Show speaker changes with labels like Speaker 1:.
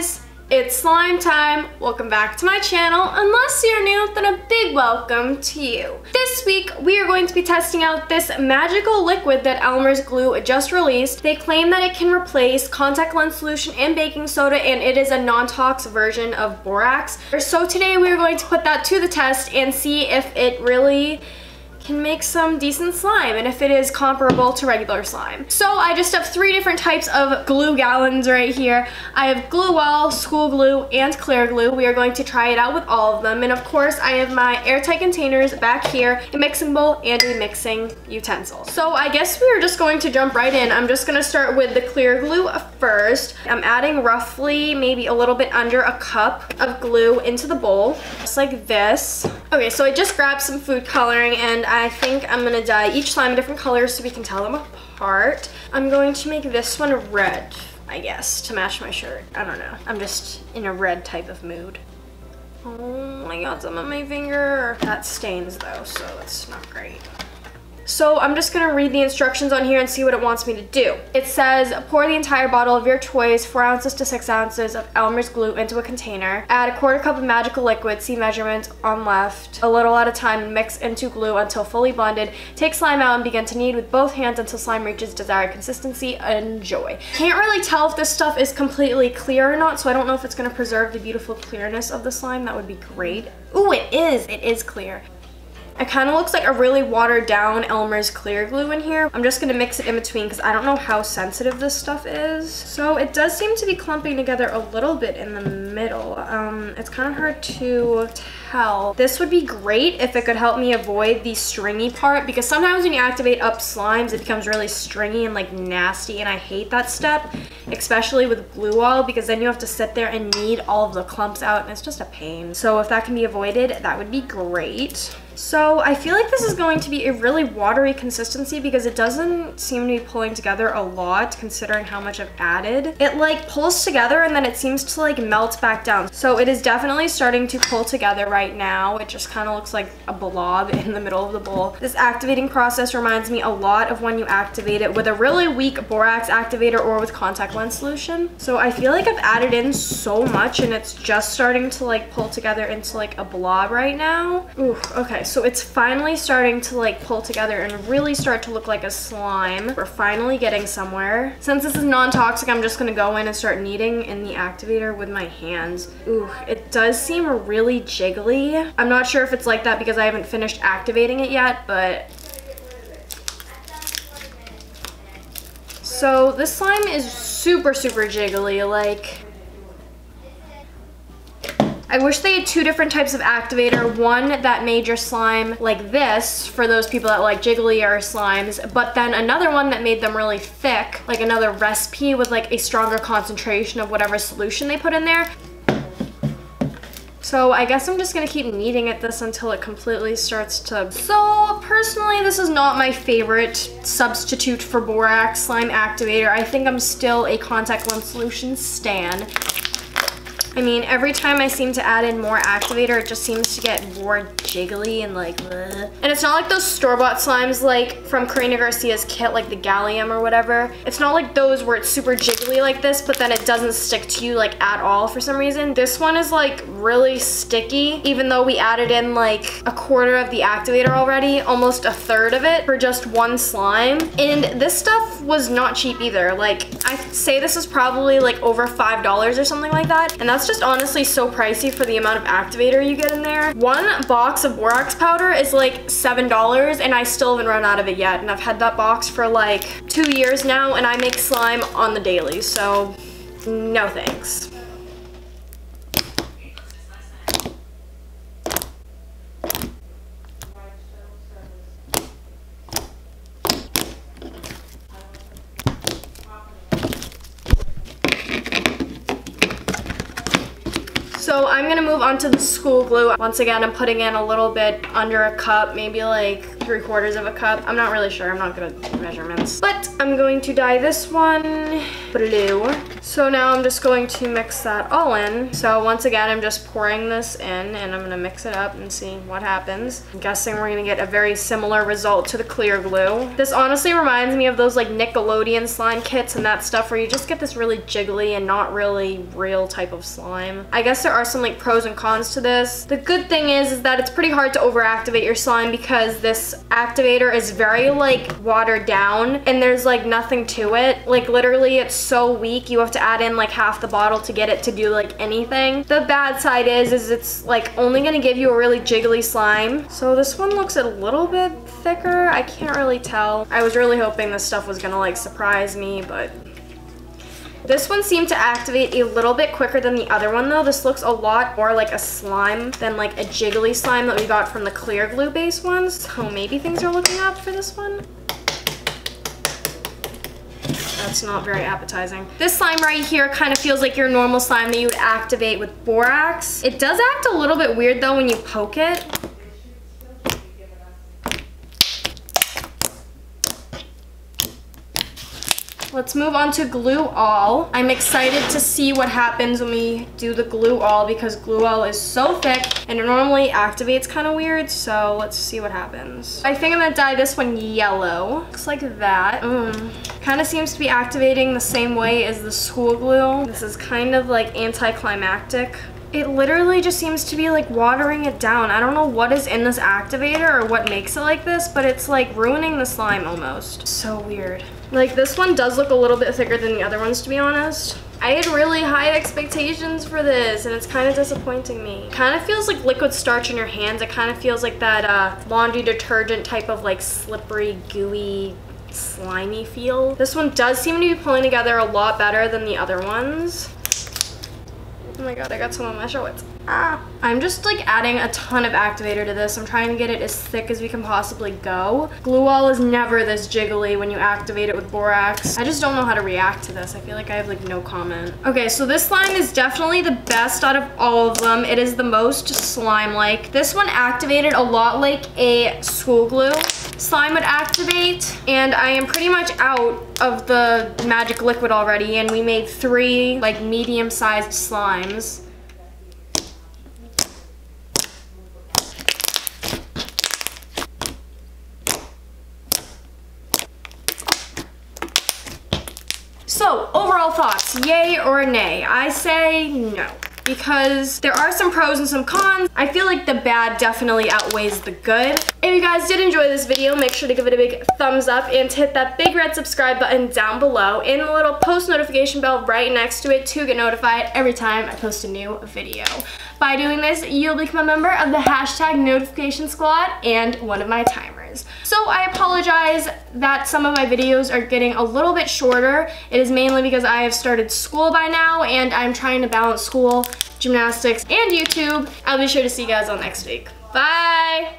Speaker 1: guys, it's slime time. Welcome back to my channel. Unless you're new, then a big welcome to you. This week, we are going to be testing out this magical liquid that Elmer's glue just released. They claim that it can replace contact lens solution and baking soda, and it is a non-tox version of borax. So today we are going to put that to the test and see if it really can make some decent slime and if it is comparable to regular slime. So I just have 3 different types of glue gallons right here. I have Glue Well, School Glue, and Clear Glue. We are going to try it out with all of them. And of course, I have my airtight containers back here, a mixing bowl, and a mixing utensil. So I guess we are just going to jump right in. I'm just gonna start with the clear glue first. I'm adding roughly maybe a little bit under a cup of glue into the bowl, just like this. Okay, so I just grabbed some food coloring and I think I'm gonna dye each slime different colors so we can tell them apart. I'm going to make this one red, I guess, to match my shirt. I don't know. I'm just in a red type of mood. Oh, I got some on my finger. That stains though, so that's not great. So I'm just gonna read the instructions on here and see what it wants me to do. It says, pour the entire bottle of your choice, 4 ounces to 6 ounces of Elmer's glue into a container. Add a 1/4 cup of magical liquid, see measurement on left, a little at a time, and mix into glue until fully blended. Take slime out and begin to knead with both hands until slime reaches desired consistency. Enjoy. Can't really tell if this stuff is completely clear or not, so I don't know if it's gonna preserve the beautiful clearness of the slime. That would be great. Ooh, it is clear. It kind of looks like a really watered down Elmer's clear glue in here. I'm just gonna mix it in between because I don't know how sensitive this stuff is. So it does seem to be clumping together a little bit in the middle. It's kind of hard to tell. This would be great if it could help me avoid the stringy part, because sometimes when you activate up slimes, it becomes really stringy and like nasty, and I hate that step, especially with glue all, because then you have to sit there and knead all of the clumps out and it's just a pain. So if that can be avoided, that would be great. So I feel like this is going to be a really watery consistency because it doesn't seem to be pulling together a lot considering how much I've added. It like pulls together and then it seems to like melt back down. So it is definitely starting to pull together right now. It just kind of looks like a blob in the middle of the bowl. This activating process reminds me a lot of when you activate it with a really weak borax activator or with contact lens solution. So I feel like I've added in so much and it's just starting to like pull together into like a blob right now. Ooh, okay. So it's finally starting to like pull together and really start to look like a slime. We're finally getting somewhere. Since this is non-toxic, I'm just gonna go in and start kneading in the activator with my hands. Ooh, it does seem really jiggly. I'm not sure if it's like that because I haven't finished activating it yet, but so this slime is super jiggly. Like, I wish they had 2 different types of activator. One that made your slime like this for those people that like jigglier slimes, but then another one that made them really thick, like another recipe with like a stronger concentration of whatever solution they put in there. So I guess I'm just gonna keep kneading at this until it completely starts to... So personally, this is not my favorite substitute for borax slime activator. I think I'm still a contact lens solution stan. I mean, every time I seem to add in more activator, it just seems to get more jiggly and like, bleh. And it's not like those store-bought slimes like from Karina Garcia's kit, like the Gallium or whatever. It's not like those where it's super jiggly like this, but then it doesn't stick to you like at all for some reason. This one is like really sticky, even though we added in like a 1/4 of the activator already, almost a 1/3 of it for just one slime. And this stuff was not cheap either. Like, I say this is probably like over $5 or something like that. And that's just honestly so pricey for the amount of activator you get in there. One box of borax powder is like $7 and I still haven't run out of it yet. And I've had that box for like 2 years now and I make slime on the daily, so no thanks. So I'm gonna move on to the school glue. Once again, I'm putting in a little bit under a cup, maybe like 3/4 of a cup. I'm not really sure, I'm not good at measurements. But I'm going to dye this one blue. So now I'm just going to mix that all in. So once again, I'm just pouring this in and I'm gonna mix it up and see what happens. I'm guessing we're gonna get a very similar result to the clear glue. This honestly reminds me of those like Nickelodeon slime kits and that stuff where you just get this really jiggly and not really real type of slime. I guess there are some like pros and cons to this. The good thing is that it's pretty hard to overactivate your slime because this activator is very like watered down and there's like nothing to it. Like literally it's so weak you have to add in like half the bottle to get it to do like anything. The bad side is it's like only gonna give you a really jiggly slime. So this one looks a little bit thicker. I can't really tell. I was really hoping this stuff was gonna like surprise me, but this one seemed to activate a little bit quicker than the other one though. This looks a lot more like a slime than like a jiggly slime that we got from the clear glue based ones. So maybe things are looking up for this one. That's not very appetizing. This slime right here kind of feels like your normal slime that you would activate with borax. It does act a little bit weird though when you poke it. Let's move on to glue all. I'm excited to see what happens when we do the glue all because glue all is so thick and it normally activates kind of weird, so let's see what happens. I think I'm gonna dye this one yellow. Looks like that. Kind of seems to be activating the same way as the school glue. This is kind of like anticlimactic. It literally just seems to be like watering it down. I don't know what is in this activator or what makes it like this, but it's like ruining the slime almost. So weird. Like this one does look a little bit thicker than the other ones, to be honest. I had really high expectations for this and it's kind of disappointing me. Kind of feels like liquid starch in your hands. It kind of feels like that laundry detergent type of like slippery, gooey, slimy feel. This one does seem to be pulling together a lot better than the other ones. Oh my god, I got some on my shorts. I'm just like adding a ton of activator to this. I'm trying to get it as thick as we can possibly go. Glue all is never this jiggly when you activate it with borax. I just don't know how to react to this. I feel like I have like no comment. Okay, so this slime is definitely the best out of all of them. It is the most slime-like. This one activated a lot like a school glue slime would activate, and I am pretty much out of the magic liquid already, and we made 3 like medium-sized slimes. So, overall thoughts, yay or nay? I say no, because there are some pros and some cons. I feel like the bad definitely outweighs the good. If you guys did enjoy this video, make sure to give it a big thumbs up and hit that big red subscribe button down below and the little post notification bell right next to it to get notified every time I post a new video. By doing this, you'll become a member of the #notification squad and one of my timers. So I apologize that some of my videos are getting a little bit shorter. It is mainly because I have started school by now and I'm trying to balance school, gymnastics, and YouTube. I'll be sure to see you guys all next week. Bye!